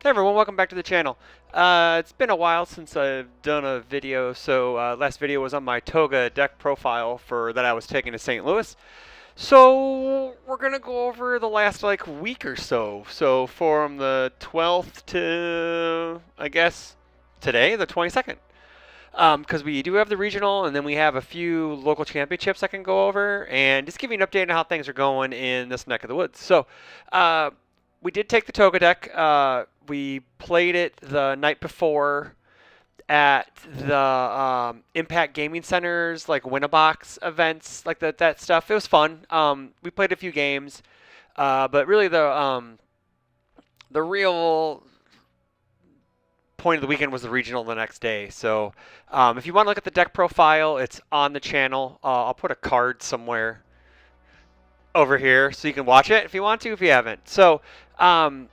Hey everyone, welcome back to the channel. It's been a while since I've done a video, so last video was on my Toga deck profile for that I was taking to St. Louis. So we're gonna go over the last like week or so. So from the 12th to I guess today, the 22nd. Because we do have the regional, and then we have a few local championships I can go over, and just give you an update on how things are going in this neck of the woods. So, we did take the Toga deck. We played it the night before at the Impact Gaming Center's like Win-A-Box events, like that stuff. It was fun. We played a few games, but really the real point of the weekend was the regional the next day. So if you want to look at the deck profile, it's on the channel. I'll put a card somewhere over here so you can watch it if you want to, if you haven't. So we'll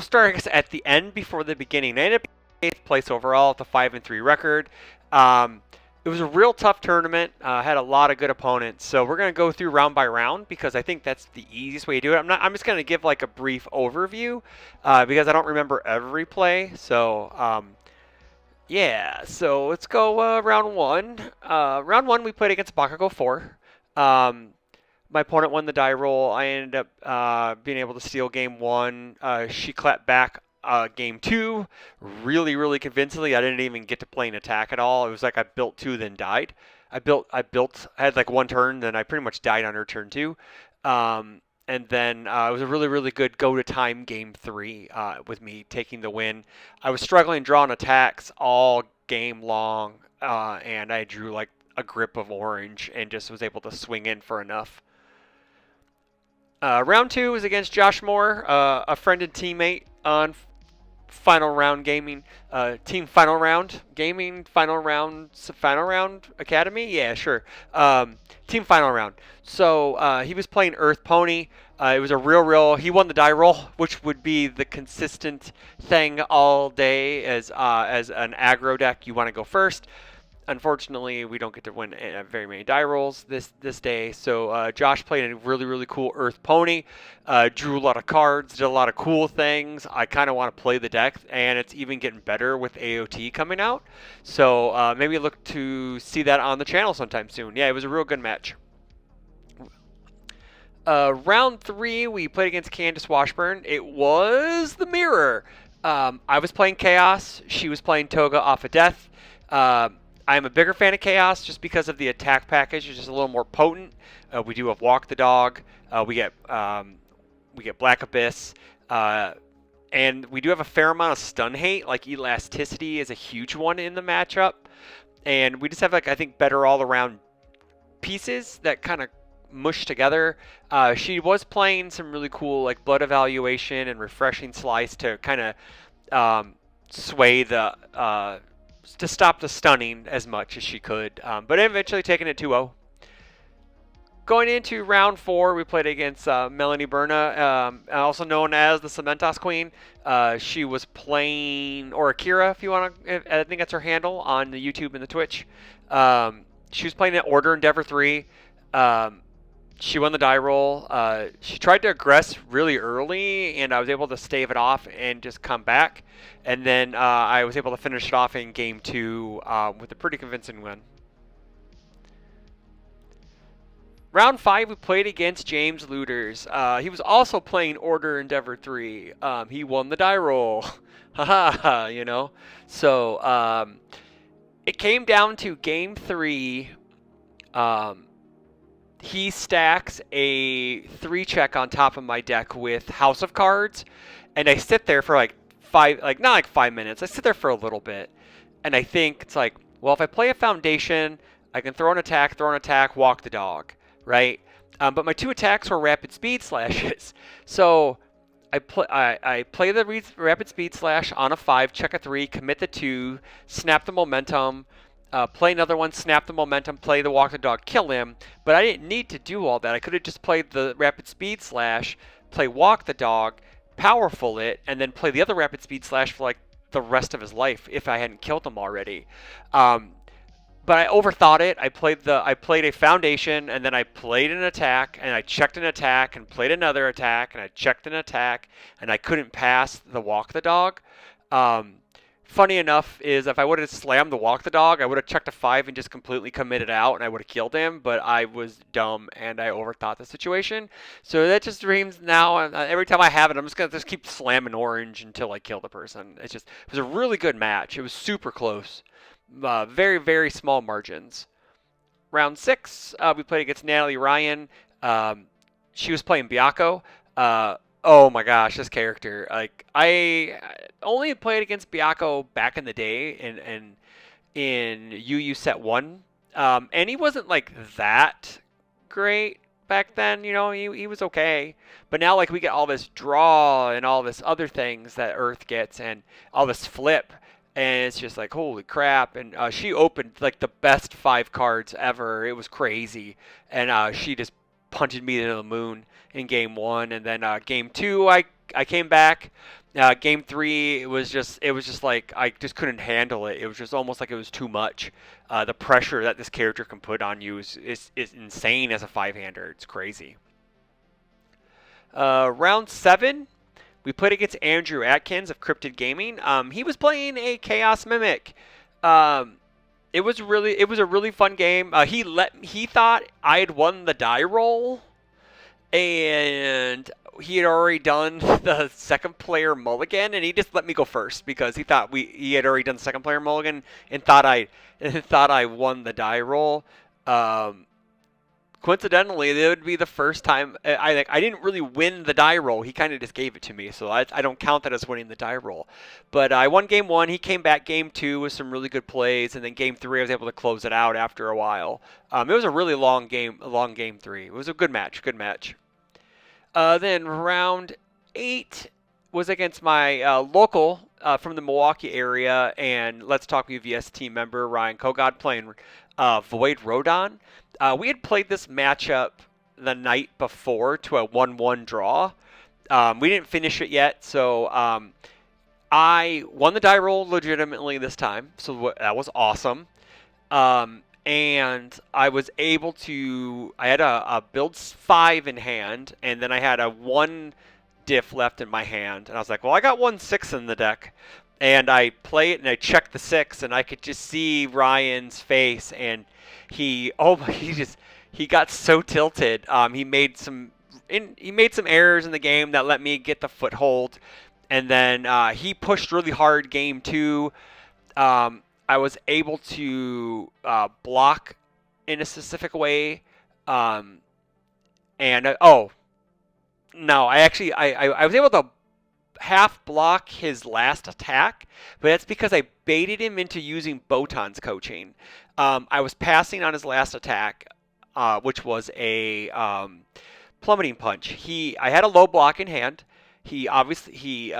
start I guess, at the end before the beginning. I ended up in 8th place overall with a 5-3 record. It was a real tough tournament. Had a lot of good opponents. So we're going to go through round by round because I think that's the easiest way to do it. I'm just going to give like a brief overview because I don't remember every play. So yeah, so let's go round one. Round one we played against Bakugo 4. My opponent won the die roll. I ended up being able to steal game one. She clapped back game two really, really convincingly. I didn't even get to play an attack at all. It was like I built two, then died. I had like one turn, then I pretty much died on her turn two. And then it was a really, really good go to time game three with me taking the win. I was struggling drawing attacks all game long, and I drew like a grip of orange and just was able to swing in for enough. Round two was against Josh Moore, a friend and teammate on Final Round Gaming, Team Final Round Gaming, Final Round Academy. Yeah, sure. Team Final Round. So he was playing Earth Pony. It was a real. He won the die roll, which would be the consistent thing all day as an aggro deck. You want to go first. Unfortunately, we don't get to win very many die rolls this day. So Josh played a really, really cool Earth Pony, drew a lot of cards, did a lot of cool things. I kind of want to play the deck, and it's even getting better with AOT coming out. So maybe look to see that on the channel sometime soon. Yeah, it was a real good match. Round three, we played against Candace Washburn. It was the mirror. I was playing Chaos. She was playing Toga off of Death. I'm a bigger fan of Chaos just because of the attack package. It's just a little more potent. We do have Walk the Dog. We get Black Abyss. And we do have a fair amount of stun hate. Like Elasticity is a huge one in the matchup. And we just have, like, I think, better all-around pieces that kind of mush together. She was playing some really cool, like, Blood Evaluation and Refreshing Slice to kind of sway the... to stop the stunning as much as she could, but eventually taking it 2-0. Going into round four, we played against Melanie Berna, also known as the Cementos Queen. She was playing, or Akira, if you want to, I think that's her handle on the YouTube and the Twitch. She was playing at Order Endeavor 3. She won the die roll. She tried to aggress really early, and I was able to stave it off and just come back. And then I was able to finish it off in game two with a pretty convincing win. Round five, we played against James Looters. He was also playing Order Endeavor 3. He won the die roll. Haha, you know. So it came down to game three. He stacks a 3-check on top of my deck with House of Cards, and I sit there for like not like 5 minutes. I sit there for a little bit, and I think it's like, well, if I play a Foundation, I can throw an attack, walk the dog, right? But my two attacks were Rapid Speed Slashes, so I play the Rapid Speed Slash on a 5, check a 3, commit the 2, snap the momentum. Play another one, snap the momentum, play the walk the dog, kill him. But I didn't need to do all that. I could have just played the Rapid Speed Slash, play walk the dog, powerful it, and then play the other Rapid Speed Slash for like the rest of his life if I hadn't killed him already. but I overthought it. I played a foundation, and then I played an attack, and I checked an attack, and played another attack, and I checked an attack, and I couldn't pass the walk the dog. Um, Funny enough is if I would have slammed the walk the dog, I would have checked a 5 and just completely committed out, and I would have killed him. But I was dumb and I overthought the situation. So that just dreams now. And every time I have it, I'm just gonna just keep slamming orange until I kill the person. It was a really good match. It was super close, very small margins. Round 6, we played against Natalie Ryan. Um, she was playing Byakko. Oh my gosh, this character! Like I only played against Byakko back in the day in UU set 1, and he wasn't like that great back then. You know, he was okay. But now like we get all this draw and all this other things that Earth gets and all this flip, and it's just like holy crap. And she opened like the best 5 cards ever. It was crazy, and she just punted me to the moon in game 1, and then game 2 I came back. Game 3 it was just like I just couldn't handle it. It was just almost like it was too much. The pressure that this character can put on you is insane as a 5-hander. It's crazy. Round 7, we played against Andrew Atkins of Cryptid Gaming. He was playing a Chaos Mimic. It was a really fun game. He thought I had won the die roll, and he had already done the second player mulligan, and he just let me go first because he thought he had already done the second player mulligan and thought I won the die roll. Coincidentally, it would be the first time I didn't really win the die roll. He kind of just gave it to me, so I don't count that as winning the die roll. But I won game 1. He came back game 2 with some really good plays, and then game 3 I was able to close it out after a while. It was a really long game 3. It was a good match. Then round 8 was against my local from the Milwaukee area and Let's Talk UVS team member Ryan Kogod playing Void Rodon. We had played this matchup the night before to a 1-1 draw. We didn't finish it yet, so I won the die roll legitimately this time, so that was awesome. And I was able to. I had a build 5 in hand, and then I had a 1 diff left in my hand, and I was like, well, I got 1 6 in the deck. And I play it, and I check the 6, and I could just see Ryan's face, and he got so tilted. He made some errors in the game that let me get the foothold, and then he pushed really hard game 2. I was able to block in a specific way, and no, I was able to half block his last attack, but that's because I baited him into using Botan's coaching. I was passing on his last attack, which was a plummeting punch. I had a low block in hand. He obviously he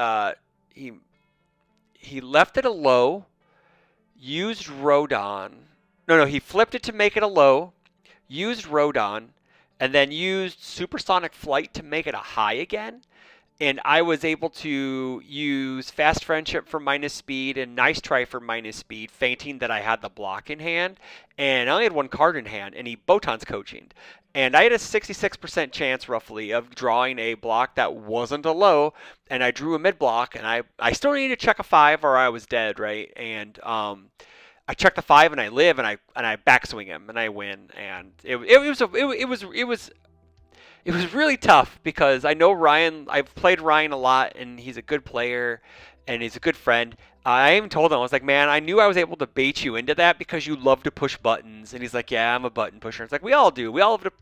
left it a low, used Rodon. No, he flipped it to make it a low, used Rodon, and then used Supersonic Flight to make it a high again. And I was able to use Fast Friendship for minus speed and Nice Try for minus speed, feinting that I had the block in hand. And I only had 1 card in hand, and he Botan's coaching. And I had a 66% chance, roughly, of drawing a block that wasn't a low. And I drew a mid block, and I still needed to check a 5 or I was dead, right? And I checked the 5 and I live, and I backswing him and I win. And it was really tough because I know Ryan. I've played Ryan a lot, and he's a good player, and he's a good friend. I even told him, I was like, man, I knew I was able to bait you into that because you love to push buttons. And he's like, yeah, I'm a button pusher. It's like, we all do. We all have to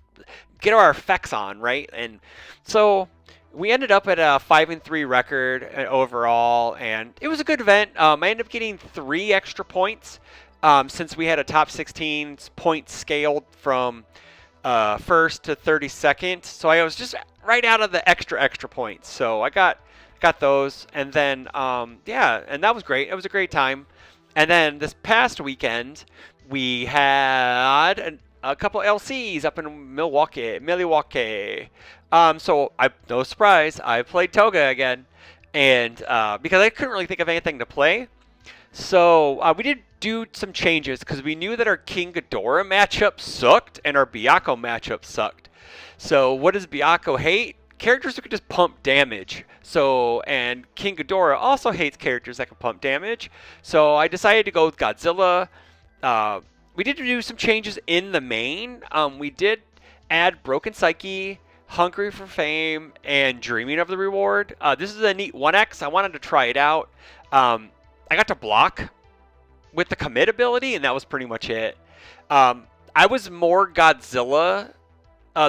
get our effects on, right? And so we ended up at a 5-3 record overall, and it was a good event. I ended up getting 3 extra points since we had a top 16 points scaled from first to 32nd, so I was just right out of the extra points. So I got those, and then and that was great. It was a great time. And then this past weekend, we had a couple LCs up in Milwaukee. So no surprise, I played Toga again, and because I couldn't really think of anything to play. So we did do some changes because we knew that our King Ghidorah matchup sucked and our Byakko matchup sucked. So what does Byakko hate? Characters who can just pump damage. So, and King Ghidorah also hates characters that can pump damage. So I decided to go with Godzilla. We did do some changes in the main. We did add Broken Psyche, Hungry for Fame, and Dreaming of the Reward. This is a neat 1X. I wanted to try it out. I got to block with the commit ability, and that was pretty much it. I was more Godzilla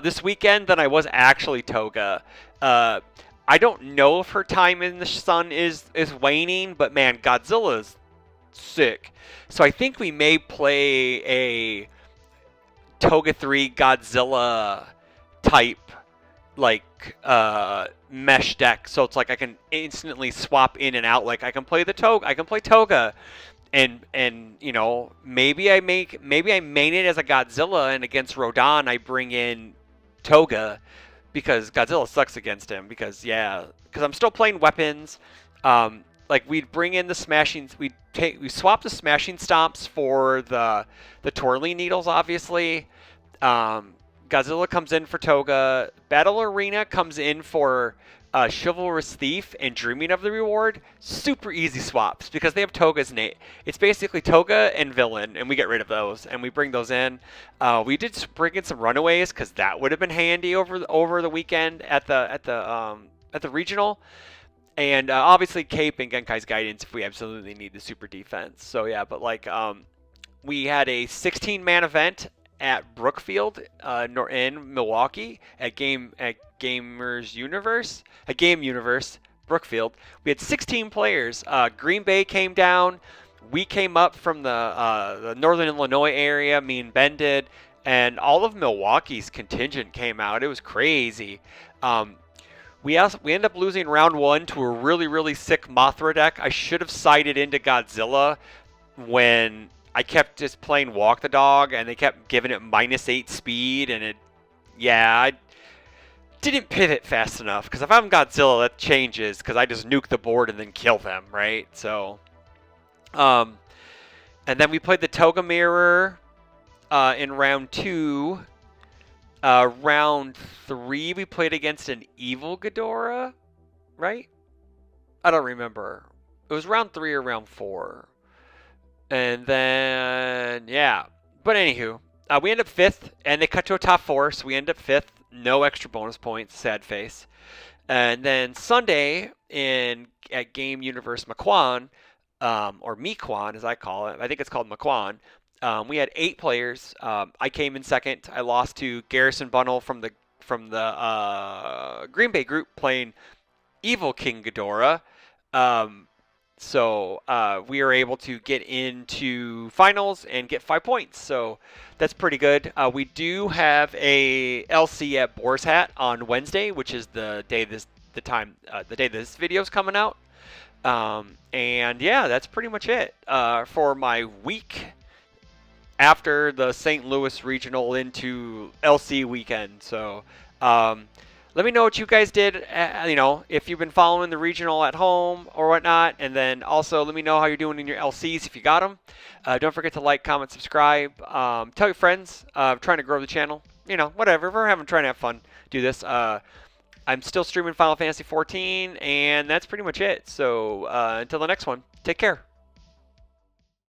this weekend than I was actually Toga. I don't know if her time in the sun is waning, but man, Godzilla's sick. So I think we may play a Toga 3 Godzilla type like mesh deck, so it's like I can instantly swap in and out. Like I can play Toga, and you know, maybe I main it as a Godzilla, and against Rodan I bring in Toga because Godzilla sucks against him. Because I'm still playing weapons. Like we'd bring in the smashing, we swap the smashing stomps for the twirling needles, obviously. Godzilla comes in for Toga. Battle Arena comes in for Chivalrous Thief and Dreaming of the Reward. Super easy swaps because they have Toga's name. It's basically Toga and Villain, and we get rid of those and we bring those in. We did bring in some Runaways because that would have been handy over the weekend at the regional. And obviously Cape and Genkai's Guidance if we absolutely need the super defense. So yeah, but like we had a 16-man event at Brookfield in Milwaukee at Game Universe, Brookfield. We had 16 players. Green Bay came down. We came up from the Northern Illinois area. Me and Ben did, and all of Milwaukee's contingent came out. It was crazy. We ended up losing round 1 to a really sick Mothra deck. I should have sided into Godzilla when I kept just playing Walk the Dog, and they kept giving it -8 speed, and I didn't pivot fast enough, because if I'm Godzilla, that changes, because I just nuke the board and then kill them, right? So, and then we played the Toga Mirror in round 2. Round 3, we played against an Evil Ghidorah, right? I don't remember. It was round 3 or round 4. And then, yeah. But anywho, we end up 5th, and they cut to a top 4, so we end up 5th. No extra bonus points, sad face. And then Sunday at Game Universe Mequon, or Mequon as I call it. I think it's called Mequon. We had 8 players. I came in second. I lost to Garrison Bunnell from the Green Bay group playing Evil King Ghidorah. So we are able to get into finals and get 5 points. So that's pretty good. We do have a LC at Boar's Hat on Wednesday, which is the day this video is coming out. And yeah, that's pretty much it for my week after the St. Louis Regional into LC weekend. So let me know what you guys did, if you've been following the regional at home or whatnot. And then also let me know how you're doing in your LCs if you got them. Don't forget to like, comment, subscribe. Tell your friends. Trying to grow the channel. Whatever. If we're trying to have fun, do this. I'm still streaming Final Fantasy 14, and that's pretty much it. So until the next one, take care.